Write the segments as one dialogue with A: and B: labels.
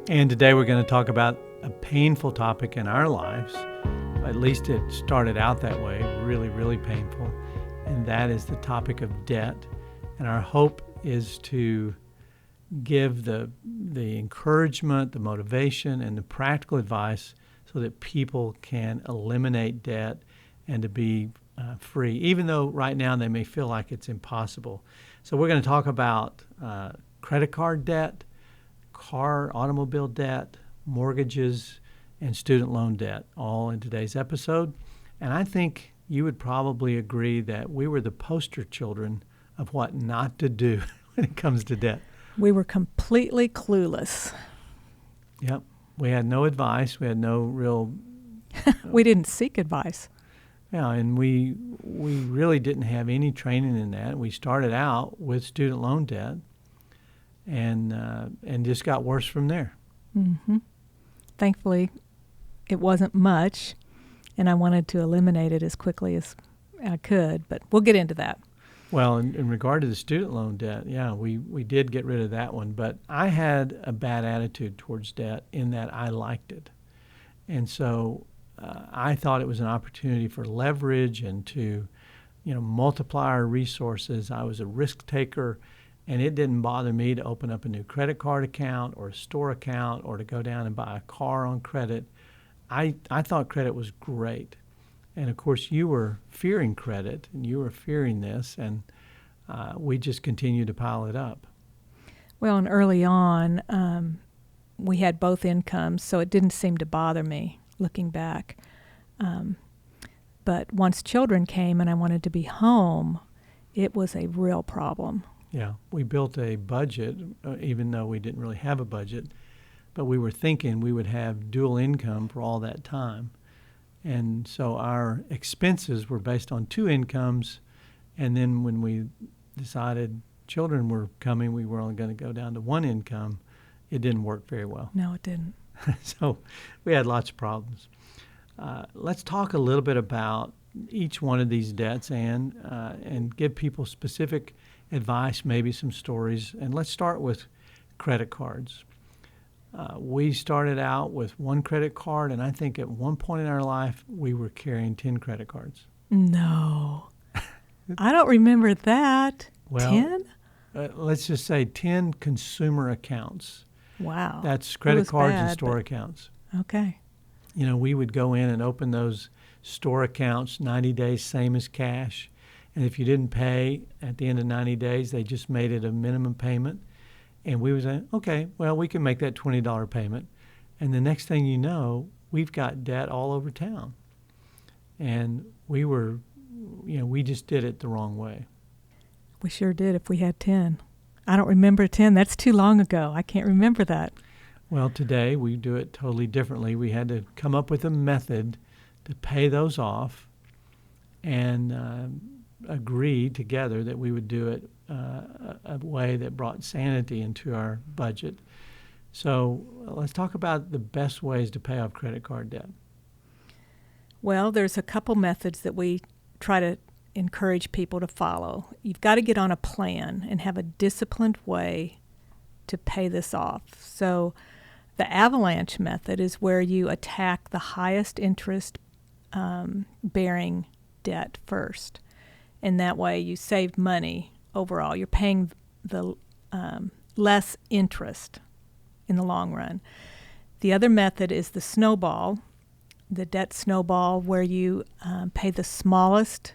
A: And today we're going to talk about a painful topic in our lives. At least it started out that way, really, really painful. And that is the topic of debt. And our hope is to give the encouragement, the motivation, and the practical advice so that people can eliminate debt and to be free, even though right now they may feel like it's impossible. So we're going to talk about credit card debt, automobile debt, mortgages, and student loan debt, all in today's episode. And I think you would probably agree that we were the poster children of what not to do when it comes to debt.
B: We were completely clueless.
A: Yep. We had no advice. We had no real...
B: We didn't seek advice.
A: Yeah, and we really didn't have any training in that. We started out with student loan debt and just got worse from there.
B: Mm-hmm. Thankfully, it wasn't much, and I wanted to eliminate it as quickly as I could, but we'll get into that.
A: Well, in regard to the student loan debt, yeah, we did get rid of that one, but I had a bad attitude towards debt in that I liked it. And so I thought it was an opportunity for leverage and to, multiply our resources. I was a risk taker, and it didn't bother me to open up a new credit card account or a store account or to go down and buy a car on credit. I thought credit was great. And, of course, you were fearing credit, and you were fearing this, and we just continued to pile it up.
B: Well, and early on, we had both incomes, so it didn't seem to bother me looking back. But once children came and I wanted to be home, it was a real problem.
A: Yeah, we built a budget, even though we didn't really have a budget, but we were thinking we would have dual income for all that time. And so our expenses were based on two incomes, and then when we decided children were coming, we were only going to go down to one income. It didn't work very well.
B: No, it didn't.
A: So we had lots of problems. Let's talk a little bit about each one of these debts and give people specific advice, maybe some stories. And let's start with credit cards. We started out with one credit card, and I think at one point in our life, we were carrying 10 credit cards.
B: No. I don't remember that.
A: Well,
B: 10?
A: Let's just say 10 consumer accounts.
B: Wow.
A: That's credit cards and store accounts.
B: Okay.
A: We would go in and open those store accounts 90 days, same as cash. And if you didn't pay at the end of 90 days, they just made it a minimum payment. And we would say, okay, well, we can make that $20 payment. And the next thing you know, we've got debt all over town. And we just did it the wrong way.
B: We sure did if we had 10. I don't remember 10. That's too long ago. I can't remember that.
A: Well, today we do it totally differently. We had to come up with a method to pay those off and agree together that we would do it a way that brought sanity into our budget. So let's talk about the best ways to pay off credit card debt.
B: Well, there's a couple methods that we try to encourage people to follow. You've got to get on a plan and have a disciplined way to pay this off. So the avalanche method is where you attack the highest interest bearing debt first. And that way you save money overall. You're paying the less interest in the long run. The other method is the snowball, the debt snowball, where you pay the smallest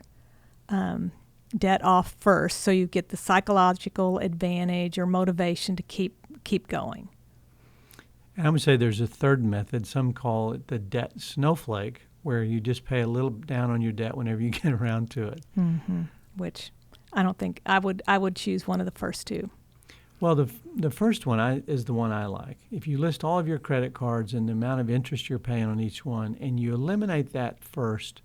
B: debt off first, so you get the psychological advantage or motivation to keep going.
A: And I would say there's a third method. Some call it the debt snowflake, where you just pay a little down on your debt whenever you get around to it.
B: Mm-hmm. Which I don't think I would choose one of the first two.
A: Well, the first one is the one I like. If you list all of your credit cards and the amount of interest you're paying on each one, and you eliminate that first,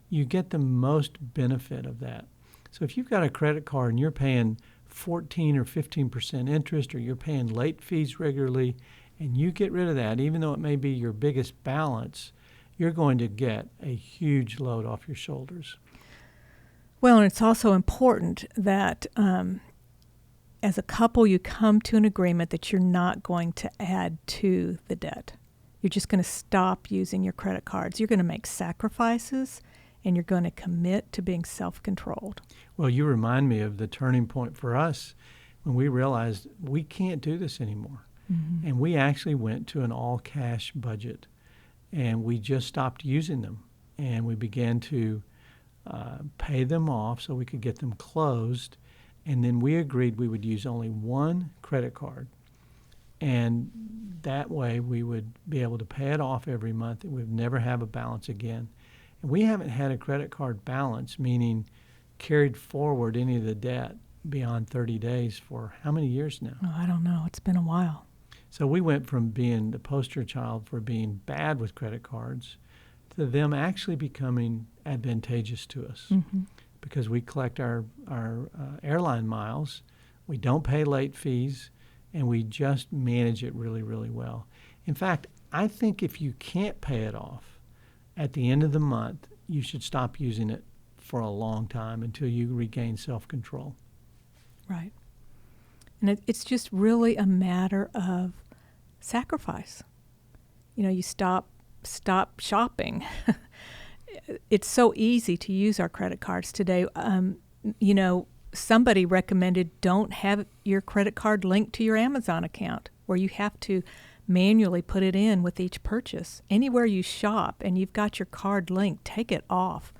A: you get the most benefit of that. So if you've got a credit card and you're paying 14 or 15% interest, or you're paying late fees regularly, and you get rid of that, even though it may be your biggest balance, you're going to get a huge load off your shoulders.
B: Well, and it's also important that as a couple, you come to an agreement that you're not going to add to the debt. You're just going to stop using your credit cards. You're going to make sacrifices, and you're going to commit to being self-controlled.
A: Well, you remind me of the turning point for us when we realized we can't do this anymore.
B: Mm-hmm.
A: And we actually went to an all-cash budget, and we just stopped using them. And we began to pay them off so we could get them closed. And then we agreed we would use only one credit card. And that way we would be able to pay it off every month and we'd never have a balance again. And we haven't had a credit card balance, meaning carried forward any of the debt beyond 30 days for how many years now?
B: Oh, I don't know. It's been a while.
A: So we went from being the poster child for being bad with credit cards to them actually becoming advantageous to us.
B: Mm-hmm.
A: Because we collect our airline miles, we don't pay late fees, and we just manage it really, really well. In fact, I think if you can't pay it off at the end of the month, you should stop using it for a long time until you regain self-control.
B: Right. And it's just really a matter of sacrifice. You know, you stop shopping. It's so easy to use our credit cards today. You know, somebody recommended don't have your credit card linked to your Amazon account, where you have to manually put it in with each purchase. Anywhere you shop and you've got your card linked, take it off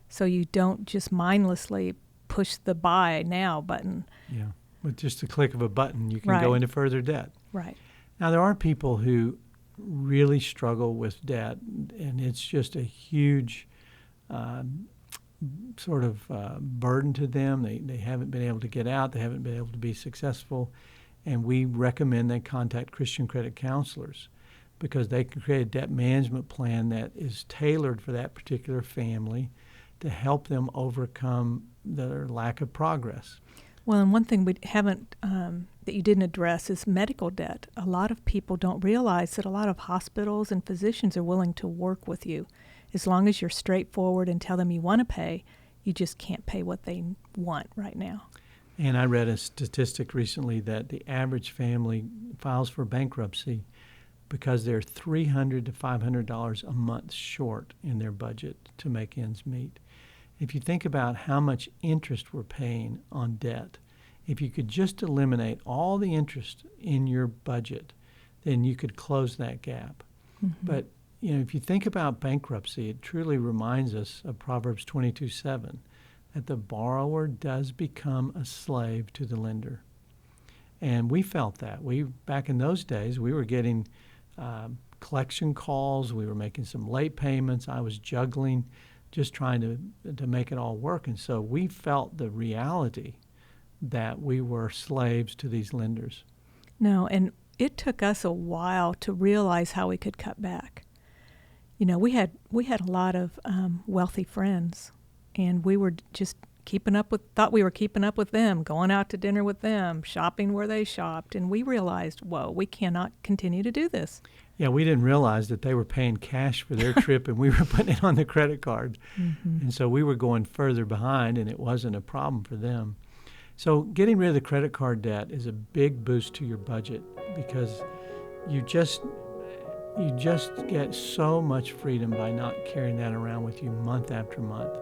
B: so you don't just mindlessly push the buy now button.
A: Yeah, with just a click of a button, you can go into further debt.
B: Right.
A: Now, there are people who really struggle with debt, and it's just a huge burden to them. They haven't been able to get out. They haven't been able to be successful. And we recommend they contact Christian credit counselors because they can create a debt management plan that is tailored for that particular family to help them overcome their lack of progress.
B: Well, and one thing we haven't, that you didn't address is medical debt. A lot of people don't realize that a lot of hospitals and physicians are willing to work with you. As long as you're straightforward and tell them you want to pay, you just can't pay what they want right now.
A: And I read a statistic recently that the average family files for bankruptcy because they're $300 to $500 a month short in their budget to make ends meet. If you think about how much interest we're paying on debt, if you could just eliminate all the interest in your budget, then you could close that gap. Mm-hmm. But you know, if you think about bankruptcy, it truly reminds us of Proverbs 22:7, that the borrower does become a slave to the lender. And we felt that. Back in those days, we were getting collection calls. We were making some late payments. I was juggling, just trying to make it all work. And so we felt the reality that we were slaves to these lenders.
B: No, and it took us a while to realize how we could cut back. You know, we had a lot of wealthy friends, and we were just thought we were keeping up with them, going out to dinner with them, shopping where they shopped, and we realized, whoa, we cannot continue to do this.
A: Yeah, we didn't realize that they were paying cash for their trip and we were putting it on the credit card. Mm-hmm. And so we were going further behind, and it wasn't a problem for them. So getting rid of the credit card debt is a big boost to your budget because you just get so much freedom by not carrying that around with you month after month.